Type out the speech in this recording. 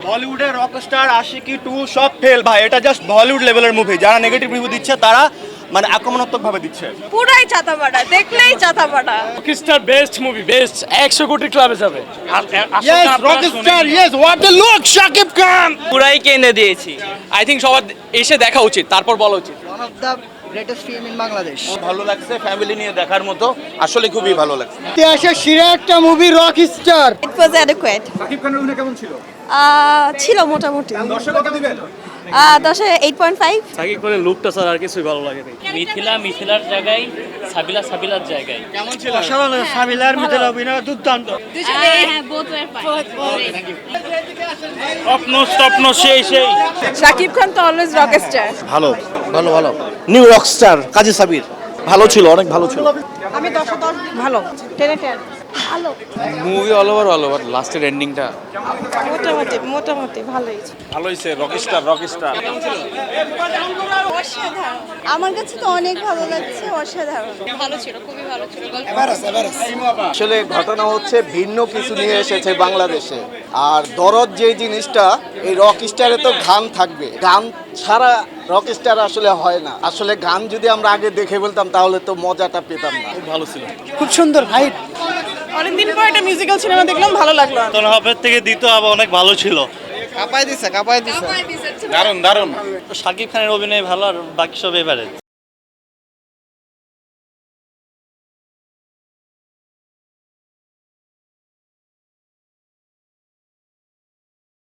বলিউডের রকস্টার আশিকি 2 সব ফেল ভাই, এটা জাস্ট বলিউড লেভেলের মুভি। যারা নেগেটিভ রিভিউ দিচ্ছে তারা মানে আক্রমণাত্মক ভাবে দিচ্ছে। পুরাই চাতাপাটা, দেখলেই চাতাপাটা। রকস্টার বেস্ট মুভি, বেস্ট 100 কোটি ক্লাবে যাবে। Yes rockstar, yes what a look Shakib Khan. পুরাই কেনে দিয়েছি। আই থিংক সবার এসে দেখা উচিত, তারপর বলা উচিত। One of the greatest film in Bangladesh. ভালো লাগছে, ফ্যামিলি নিয়ে দেখার মতো, আসলে খুবই ভালো লাগছে। ইতিহাসের সেরা একটা মুভি রকস্টার। ইট ওয়াজ অ্যাডেকুয়েট। শাকিব খানের অভিনয় কেমন ছিল? ছিল মোটামুটি। দর্শক কত দিবেন? 10-এ 8.5। সাকিব খানের লুকটা ছাড়া আর কিছুই ভালো লাগে না। মিথিলার জায়গায়, সাবিলার জায়গায়। কেমন ছিল? অসাধারণ, সাবিলার মিথিলা অভিনয় দুর্দান্ত। স্বপ্ন সেই শাকিব খান তো অলওয়েজ রকস্টার। ভালো ভালো ভালো নিউ রকস্টার কাজী সাবির ভালো ছিল, অনেক ভালো ছিল। আমি 10-এ 10 ভালো। 10-এ 10 ভালো। মুভি অল ওভার লাস্টের এন্ডিংটা মোটামুটি ভালোই। ভালো হইছে, রকস্টার। আমার কাছে তো অনেক ভালো লাগছে, অসাধারণ। ভালো ছিল, খুবই ভালো ছিল। আসলে ঘটনা হচ্ছে ভিন্ন কিছু নিয়ে এসেছে বাংলাদেশে। আর দরদ যে জিনিসটা, এই রকস্টারে তো গান থাকবে, গান ছাড়া রকস্টার আসলে হয় না। আসলে গান যদি আমরা আগে দেখে বলতাম তাহলে তো মজাটা পেতাম না। ভালো ছিল। খুব সুন্দর ফাইট। অনেকদিন পর একটা মিউজিক্যাল সিনেমা দেখলাম, ভালো লাগলো। হবের থেকে দ্বিতীয় আবার অনেক ভালো ছিল। কাঁপাই দিছে দারুণ। শাকিব খানের অভিনয় ভালো, আর বাকি সব এভারেজ।